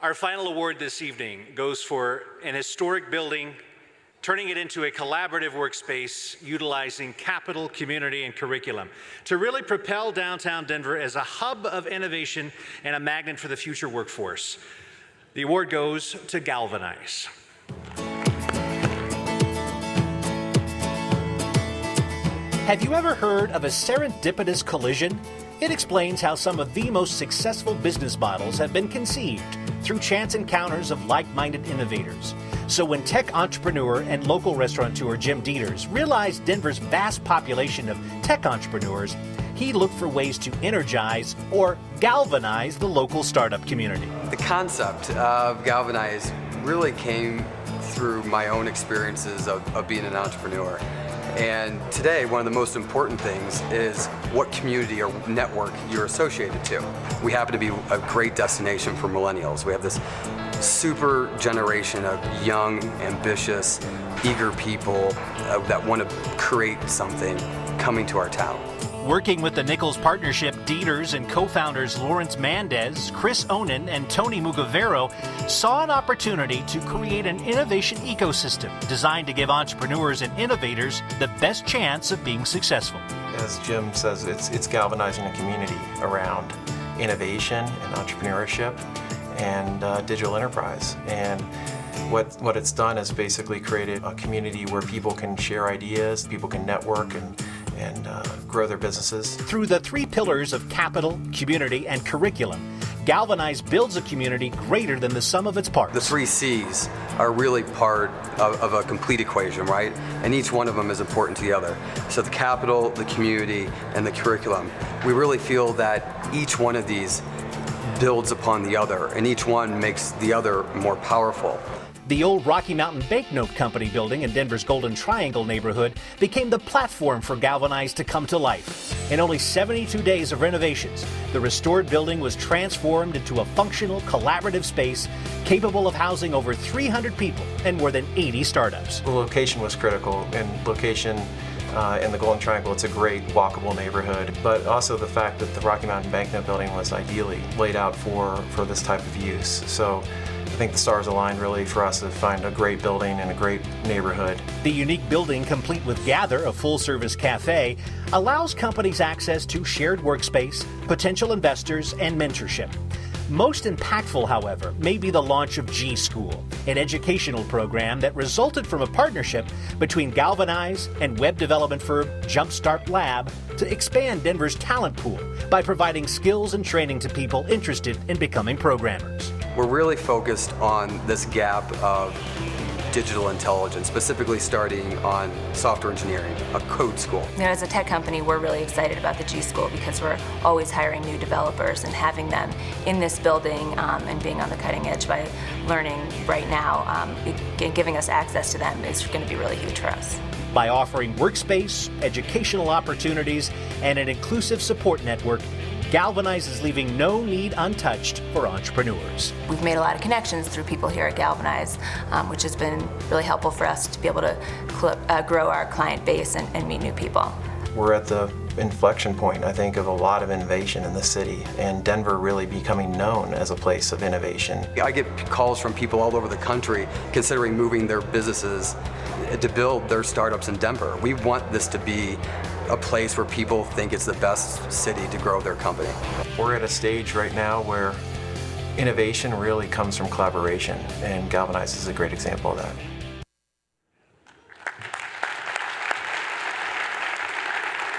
Our final award this evening goes for an historic building, turning it into a collaborative workspace utilizing capital, community, and curriculum to really propel downtown Denver as a hub of innovation and a magnet for the future workforce. The award goes to Galvanize. Have you ever heard of a serendipitous collision? It explains how some of the most successful business models have been conceived through chance encounters of like-minded innovators. So when tech entrepreneur and local restaurateur Jim Dieters realized Denver's vast population of tech entrepreneurs, he looked for ways to energize or galvanize the local startup community. The concept of Galvanize really came through my own experiences of being an entrepreneur. And today, one of the most important things is what community or network you're associated to. We happen to be a great destination for millennials. We have this super generation of young, ambitious, eager people that want to create something coming to our town. Working with the Nichols Partnership, Dieters and co-founders Lawrence Mendez, Chris Onan, and Tony Mugavero saw an opportunity to create an innovation ecosystem designed to give entrepreneurs and innovators the best chance of being successful. As Jim says, it's galvanizing a community around innovation and entrepreneurship and digital enterprise. And what it's done is basically created a community where people can share ideas, people can network and grow their businesses. Through the three pillars of capital, community, and curriculum, Galvanize builds a community greater than the sum of its parts. The 3 C's are really part of a complete equation, right? And each one of them is important to the other. So the capital, the community, and the curriculum. We really feel that each one of these builds upon the other, and each one makes the other more powerful. The old Rocky Mountain Banknote Company building in Denver's Golden Triangle neighborhood became the platform for Galvanize to come to life. In only 72 days of renovations, the restored building was transformed into a functional, collaborative space capable of housing over 300 people and more than 80 startups. The location was critical, and location in the Golden Triangle, it's a great walkable neighborhood, but also the fact that the Rocky Mountain Banknote building was ideally laid out for this type of use. So I think the stars aligned really for us to find a great building and a great neighborhood. The unique building, complete with Gather, a full-service cafe, allows companies access to shared workspace, potential investors, and mentorship. Most impactful, however, may be the launch of G School, an educational program that resulted from a partnership between Galvanize and web development firm Jumpstart Lab to expand Denver's talent pool by providing skills and training to people interested in becoming programmers. We're really focused on this gap of digital intelligence, specifically starting on software engineering, a code school. You know, as a tech company, we're really excited about the G School because we're always hiring new developers, and having them in this building and being on the cutting edge by learning right now, giving us access to them is going to be really huge for us. By offering workspace, educational opportunities, and an inclusive support network, Galvanize is leaving no need untouched for entrepreneurs. We've made a lot of connections through people here at Galvanize, which has been really helpful for us to be able to grow our client base and meet new people. We're at the inflection point, I think, of a lot of innovation in the city, and Denver really becoming known as a place of innovation. I get calls from people all over the country considering moving their businesses to build their startups in Denver. We want this to be a place where people think it's the best city to grow their company. We're at a stage right now where innovation really comes from collaboration, and Galvanize is a great example of that.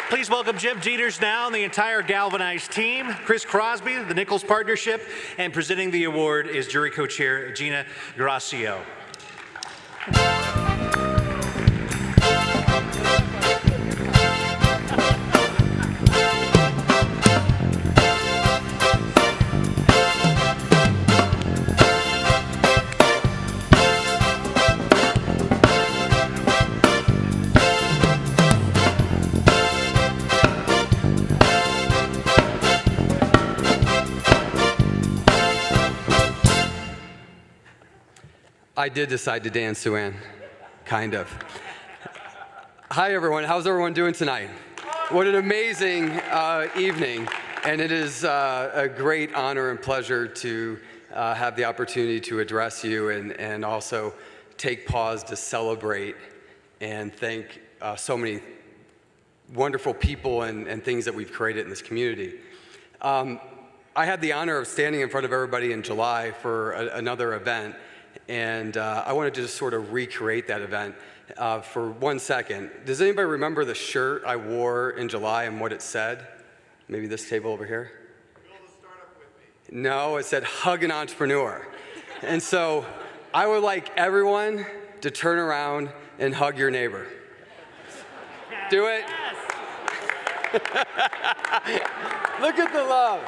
Please welcome Jim Dieters now and the entire Galvanize team, Chris Crosby, the Nichols Partnership, and presenting the award is jury co-chair Gina Gracio. I did decide to dance, Sue-Ann. Kind of. Hi, everyone. How's everyone doing tonight? What an amazing evening. And it is a great honor and pleasure to have the opportunity to address you and also take pause to celebrate and thank so many wonderful people and things that we've created in this community. I had the honor of standing in front of everybody in July for another event, and I wanted to just sort of recreate that event for 1 second. Does anybody remember the shirt I wore in July and what it said? Maybe this table over here? Build a startup with me. No, it said hug an entrepreneur. And so I would like everyone to turn around and hug your neighbor. Do it. Look at the love.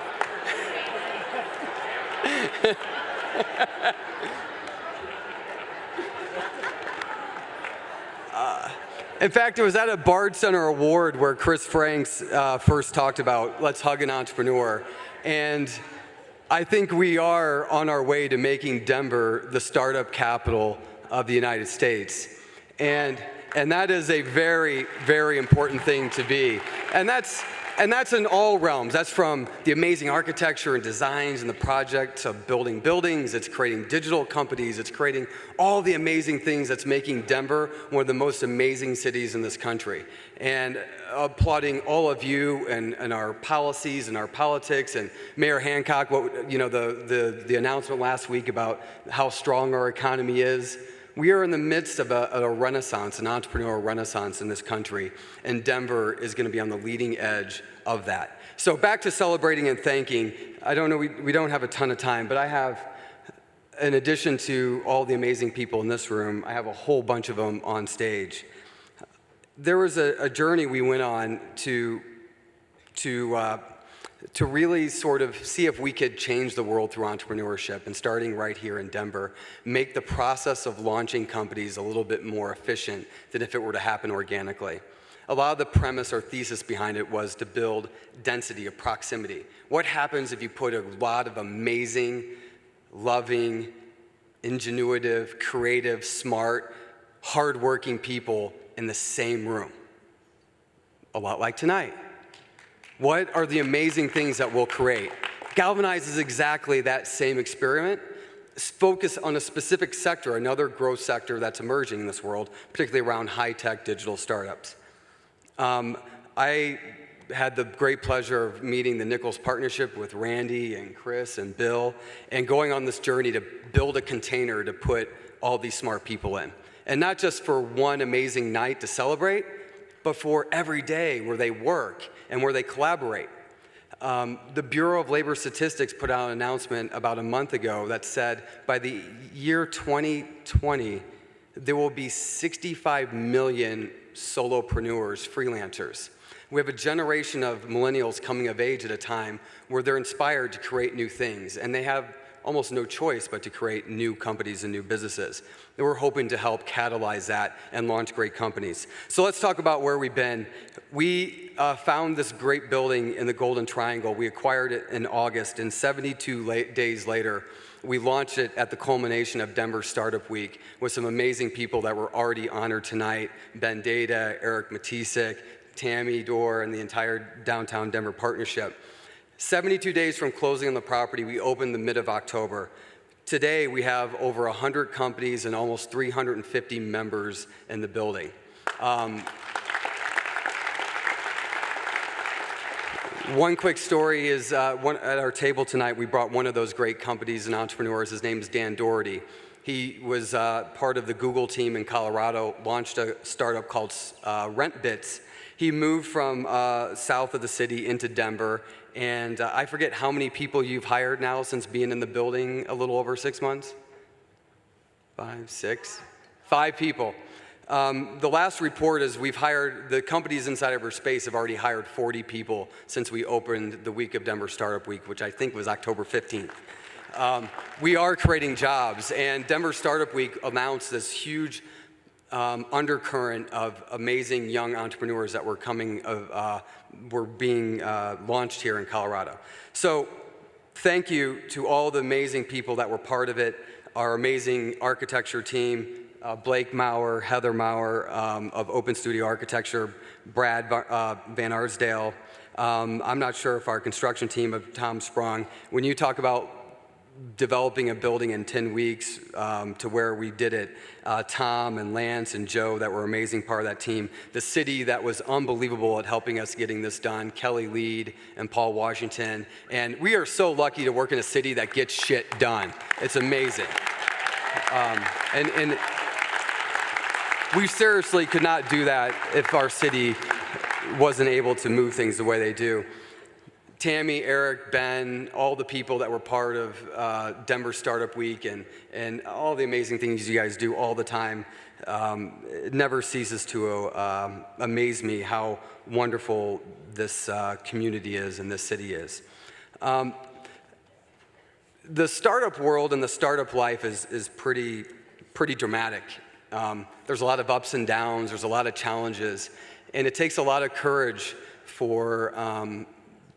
In fact, it was at a Bard Center Award where Chris Franks first talked about let's hug an entrepreneur. And I think we are on our way to making Denver the startup capital of the United States. And that is a very, very important thing to be. And that's in all realms. That's from the amazing architecture and designs and the project to building buildings. It's creating digital companies. It's creating all the amazing things that's making Denver one of the most amazing cities in this country. And applauding all of you and our policies and our politics and Mayor Hancock, the announcement last week about how strong our economy is. We are in the midst of a renaissance, an entrepreneurial renaissance in this country, and Denver is going to be on the leading edge of that. So back to celebrating and thanking. I don't know, we don't have a ton of time, but I have, in addition to all the amazing people in this room, I have a whole bunch of them on stage. There was a journey we went on to really sort of see if we could change the world through entrepreneurship, and starting right here in Denver, make the process of launching companies a little bit more efficient than if it were to happen organically. A lot of the premise or thesis behind it was to build density of proximity. What happens if you put a lot of amazing, loving, ingenuitive, creative, smart, hardworking people in the same room? A lot like tonight. What are the amazing things that we'll create? Galvanize is exactly that same experiment. Focus on a specific sector, another growth sector that's emerging in this world, particularly around high-tech digital startups. I had the great pleasure of meeting the Nichols Partnership with Randy and Chris and Bill, and going on this journey to build a container to put all these smart people in. And not just for one amazing night to celebrate, but for every day where they work and where they collaborate. The Bureau of Labor Statistics put out an announcement about a month ago that said by the year 2020, there will be 65 million solopreneurs, freelancers. We have a generation of millennials coming of age at a time where they're inspired to create new things, and they have almost no choice but to create new companies and new businesses. And we're hoping to help catalyze that and launch great companies. So let's talk about where we've been. We found this great building in the Golden Triangle. We acquired it in August, and 72 days later, we launched it at the culmination of Denver Startup Week with some amazing people that were already honored tonight: Ben Data, Eric Matisek, Tammy Dorr, and the entire Downtown Denver Partnership. 72 days from closing on the property, we opened the mid of October. Today, we have over 100 companies and almost 350 members in the building. One quick story is at our table tonight, we brought one of those great companies and entrepreneurs. His name is Dan Dougherty. He was part of the Google team in Colorado, launched a startup called RentBits. He moved from south of the city into Denver, and I forget how many people you've hired now since being in the building a little over 6 months? 5, 6? 5 people. The last report is we've hired, the companies inside of our space have already hired 40 people since we opened the week of Denver Startup Week, which I think was October 15th. We are creating jobs, and Denver Startup Week announced this huge undercurrent of amazing young entrepreneurs that were being launched here in Colorado. So thank you to all the amazing people that were part of it, our amazing architecture team, Blake Maurer, Heather Maurer of Open Studio Architecture, Brad Van Arsdale. I'm not sure if our construction team of Tom Sprong, when you talk about developing a building in 10 weeks to where we did it. Tom and Lance and Joe that were an amazing part of that team. The city that was unbelievable at helping us getting this done, Kelly Lead and Paul Washington. And we are so lucky to work in a city that gets shit done. It's amazing. And we seriously could not do that if our city wasn't able to move things the way they do. Tammy, Eric, Ben, all the people that were part of Denver Startup Week and all the amazing things you guys do all the time, it never ceases to amaze me how wonderful this community is and this city is. The startup world and the startup life is pretty dramatic. There's a lot of ups and downs, there's a lot of challenges, and it takes a lot of courage for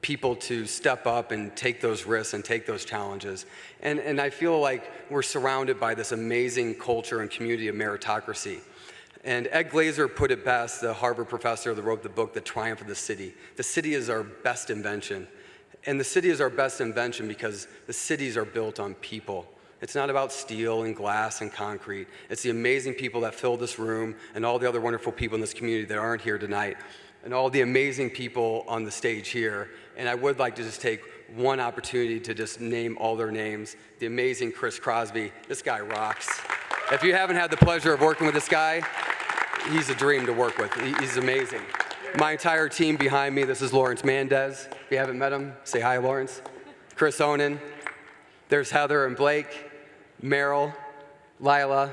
people to step up and take those risks and take those challenges. And I feel like we're surrounded by this amazing culture and community of meritocracy. And Ed Glazer put it best, the Harvard professor that wrote the book, The Triumph of the City. The city is our best invention. And the city is our best invention because the cities are built on people. It's not about steel and glass and concrete. It's the amazing people that fill this room and all the other wonderful people in this community that aren't here tonight and all the amazing people on the stage here. And I would like to just take one opportunity to just name all their names. The amazing Chris Crosby. This guy rocks. If you haven't had the pleasure of working with this guy, he's a dream to work with. He's amazing. My entire team behind me, this is Lawrence Mendez. If you haven't met him, say hi, Lawrence. Chris Onan. There's Heather and Blake, Meryl, Lila,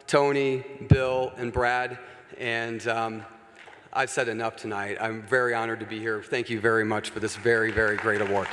Tony, Bill, and Brad. And I've said enough tonight. I'm very honored to be here. Thank you very much for this very, very great award.